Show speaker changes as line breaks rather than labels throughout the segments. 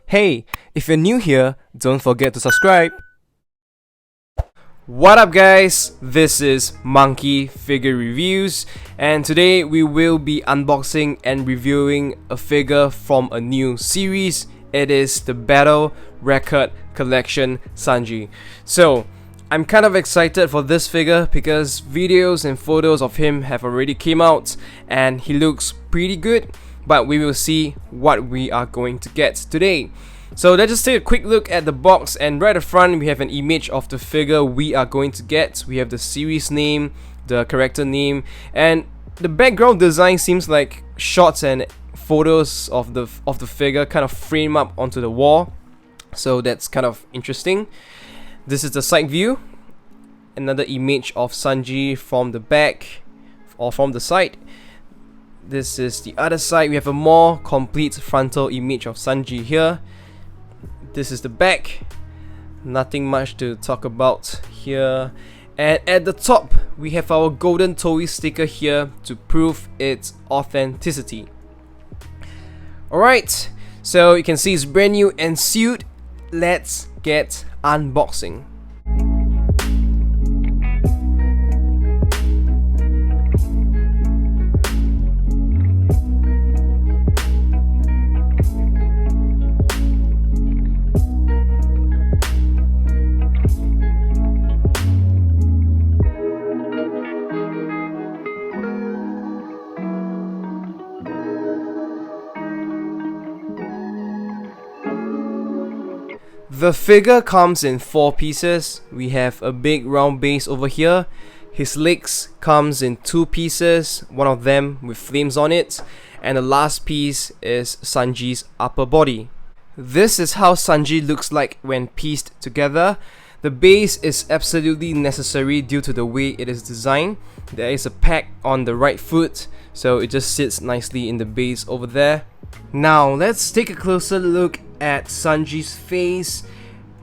Hey, if you're new here, don't forget to subscribe. What up guys, this is Monkey Figure Reviews, and today we will be unboxing and reviewing a figure from a new series. It is the Battle Record Collection Sanji. So, I'm kind of excited for this figure because videos and photos of him have already came out and he looks pretty good, but we will see what we are going to get today. So let's just take a quick look at the box, and right at the front we have an image of the figure we are going to get. We have the series name, the character name, and the background design seems like shots and photos of the figure kind of frame up onto the wall. So that's kind of interesting. This is the side view. Another image of Sanji from the back or from the side. This is the other side. We have a more complete frontal image of Sanji here. This is the back. Nothing much to talk about here. And at the top, we have our golden Toei sticker here to prove its authenticity. Alright, so you can see it's brand new and sealed. Let's get unboxing. The figure comes in 4 pieces. We have a big round base over here. His legs comes in 2 pieces, one of them with flames on it, and the last piece is Sanji's upper body. This is how Sanji looks like when pieced together. The base is absolutely necessary due to the way it is designed. There is a peg on the right foot, so it just sits nicely in the base over there. Now let's take a closer look at Sanji's face,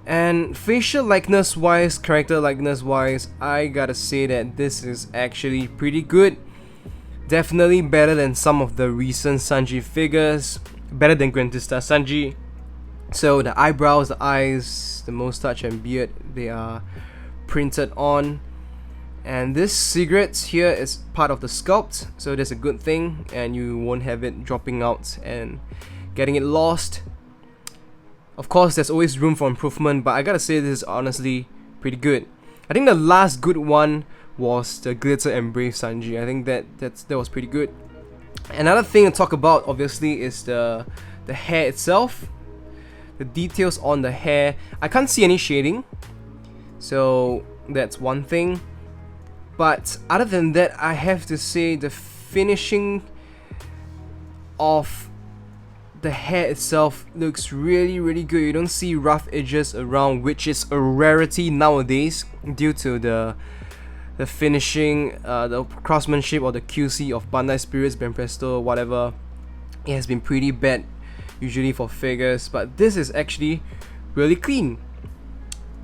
and facial likeness wise, character likeness wise, I gotta say that this is actually pretty good. Definitely better than some of the recent Sanji figures, better than Grandista Sanji. So the eyebrows, the eyes, the mustache and beard, they are printed on. And this cigarette here is part of the sculpt, so that's a good thing, and you won't have it dropping out and getting it lost. Of course, there's always room for improvement, but I gotta say this is honestly pretty good. I think the last good one was the Glitter and Brave Sanji. I think that was pretty good. Another thing to talk about obviously is the hair itself. The details on the hair, I can't see any shading, so that's one thing. But other than that, I have to say the finishing of the hair itself looks really good. You don't see rough edges around, which is a rarity nowadays due to the finishing, the craftsmanship or the QC of Bandai Spirits, BANPRESTO, whatever. It has been pretty bad usually for figures, but this is actually really clean,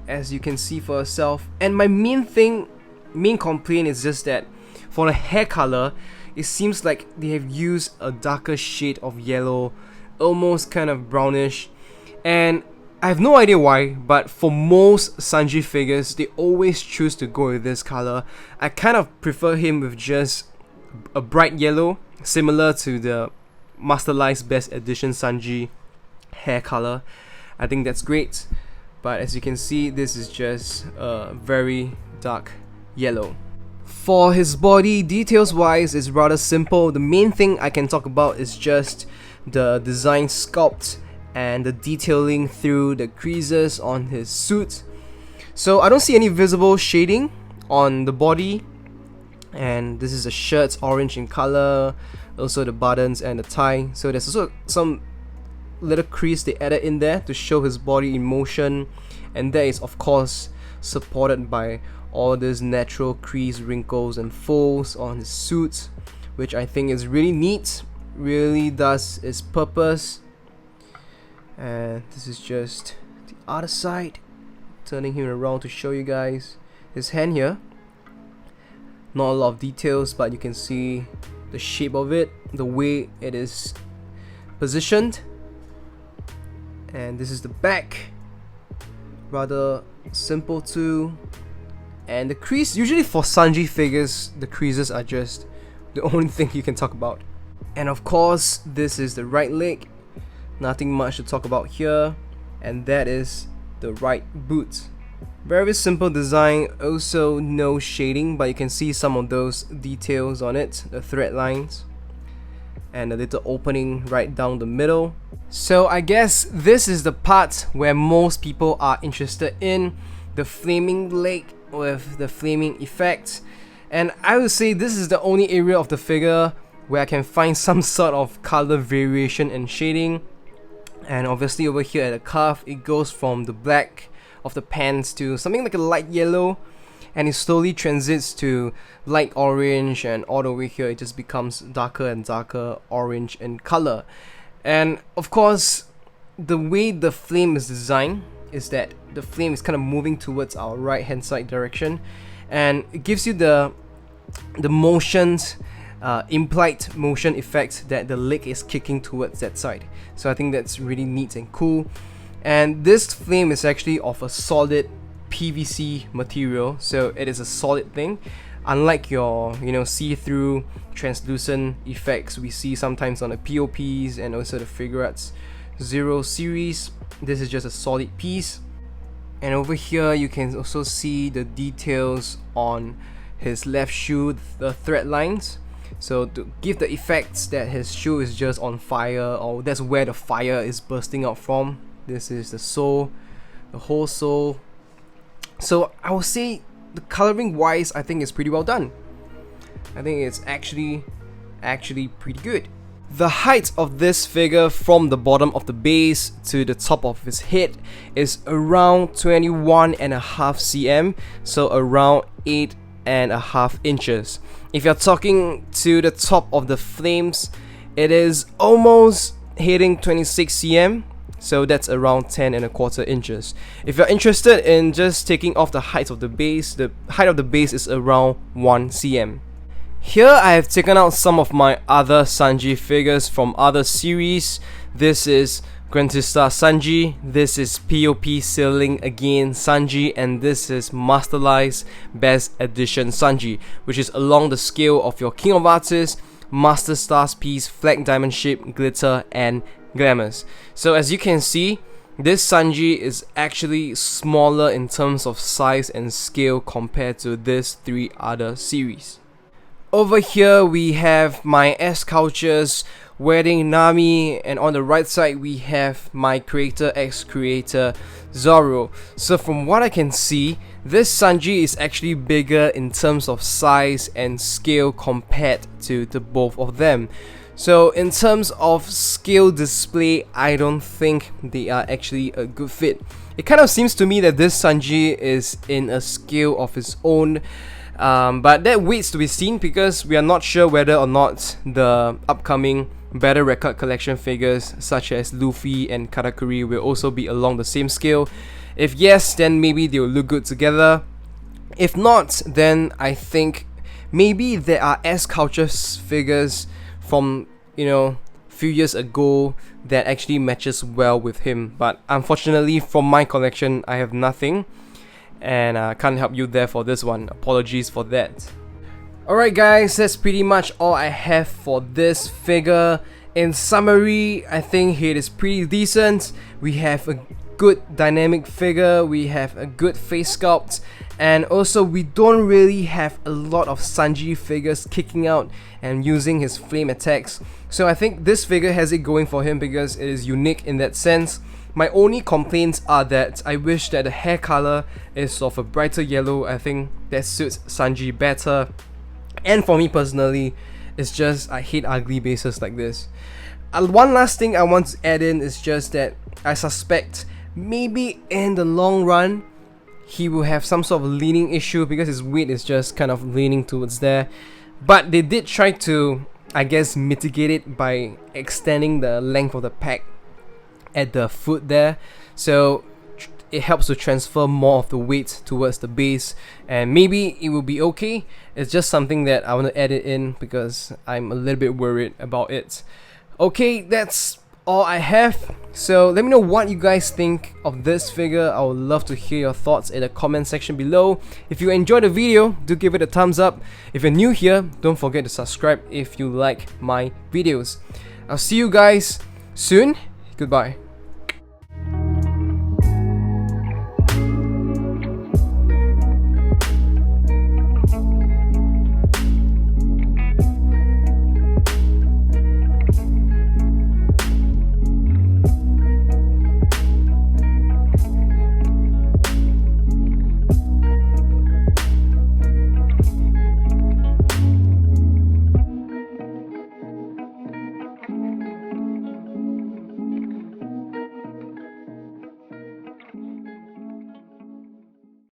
as you can see for yourself. And my main complaint is just that for the hair color, it seems like they have used a darker shade of yellow, almost kind of brownish, and I have no idea why, but for most Sanji figures they always choose to go with this color. I kind of prefer him with just a bright yellow, similar to the Master Life's Best Edition Sanji hair color. I think that's great, but as you can see, this is just a very dark yellow. For his body, details wise, is rather simple. The main thing I can talk about is just the design sculpt and the detailing through the creases on his suit. So I don't see any visible shading on the body, and this is the shirt, orange in color, also the buttons and the tie. So there's also some little crease they added in there to show his body in motion, and that is of course supported by all these natural crease, wrinkles and folds on his suit, which I think is really neat, really does its purpose. And this is just the other side, turning him around to show you guys his hand here. Not a lot of details, but you can see the shape of it, the way it is positioned. And this is the back, rather simple too. And the crease, usually for Sanji figures, the creases are just the only thing you can talk about. And of course, this is the right leg, nothing much to talk about here. And that is the right boot. Very simple design, also no shading, but you can see some of those details on it, the thread lines and a little opening right down the middle. So I guess this is the part where most people are interested in, the flaming leg with the flaming effect. And I would say this is the only area of the figure where I can find some sort of color variation and shading. And obviously over here at the cuff, it goes from the black of the pants to something like a light yellow, and it slowly transits to light orange, and all the way here it just becomes darker and darker orange in color. And of course, the way the flame is designed is that the flame is kind of moving towards our right hand side direction, and it gives you the motions, implied motion effect that the leg is kicking towards that side. So I think that's really neat and cool. And this flame is actually of a solid PVC material, so it is a solid thing, unlike your see-through translucent effects we see sometimes on the POPs and also the Figuarts Zero series. This is just a solid piece. And over here you can also see the details on his left shoe, the thread lines, so to give the effects that his shoe is just on fire, or that's where the fire is bursting out from. This is the sole, the whole sole. So I would say the coloring wise, I think it's pretty well done. I think it's actually pretty good. The height of this figure from the bottom of the base to the top of his head is around 21.5 cm, so around 8.5 inches. If you're talking to the top of the flames, it is almost hitting 26 cm. So that's around 10.25 inches. If you're interested in just taking off the height of the base is around 1 cm. Here I have taken out some of my other Sanji figures from other series. This is Grandista Sanji, this is POP Sailing Again Sanji, and this is Masterlize Best Edition Sanji, which is along the scale of your King of Artists, Master Stars piece, Flag Diamond Shape, Glitter, and Glamours. So as you can see, this Sanji is actually smaller in terms of size and scale compared to these three other series. Over here we have my S Cultures wedding Nami, and on the right side we have my creator X creator Zoro. So from what I can see, this Sanji is actually bigger in terms of size and scale compared to the both of them. So in terms of scale display, I don't think they are actually a good fit. It kind of seems to me that this Sanji is in a scale of its own, but that waits to be seen, because we are not sure whether or not the upcoming Battle Record Collection figures such as Luffy and Katakuri will also be along the same scale. If yes, then maybe they will look good together. If not, then I think maybe there are S Cultures figures from few years ago that actually matches well with him, but unfortunately from my collection I have nothing, and I can't help you there for this one. Apologies for that. Alright guys, that's pretty much all I have for this figure. In summary, I think it is pretty decent. We have a good dynamic figure, we have a good face sculpt, and also we don't really have a lot of Sanji figures kicking out and using his flame attacks. So I think this figure has it going for him because it is unique in that sense. My only complaints are that I wish that the hair color is of a brighter yellow. I think that suits Sanji better. And for me personally, it's just I hate ugly bases like this. One last thing I want to add in is just that I suspect maybe in the long run he will have some sort of leaning issue because his weight is just kind of leaning towards there. But they did try to, I guess, mitigate it by extending the length of the pack at the foot there, so it helps to transfer more of the weight towards the base, and maybe it will be okay. It's just something that I want to add it in because I'm a little bit worried about it. Okay, that's all I have. So let me know what you guys think of this figure. I would love to hear your thoughts in the comment section below. If you enjoyed the video, do give it a thumbs up. If you're new here, don't forget to subscribe if you like my videos. I'll see you guys soon. Goodbye.